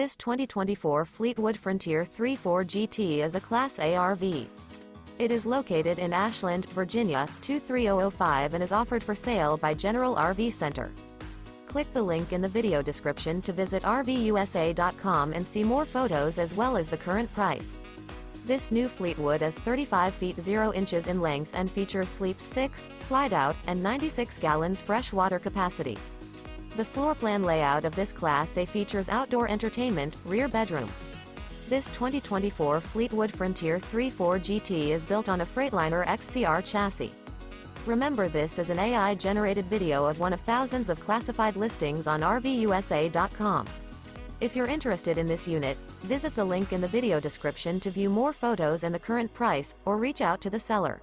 This 2024 Fleetwood Frontier 3.4 GT is a Class A RV. It is located in Ashland, Virginia, 23005 and is offered for sale by General RV Center. Click the link in the video description to visit RVUSA.com and see more photos as well as the current price. This new Fleetwood is 35 feet 0 inches in length and features Sleep 6, Slideout, and 96 gallons fresh water capacity. The floor plan layout of this Class A features outdoor entertainment, rear bedroom. This 2024 Fleetwood Frontier 3.4 GT is built on a Freightliner XCR chassis. Remember, this is an AI-generated video of one of thousands of classified listings on RVUSA.com. If you're interested in this unit, visit the link in the video description to view more photos and the current price, or reach out to the seller.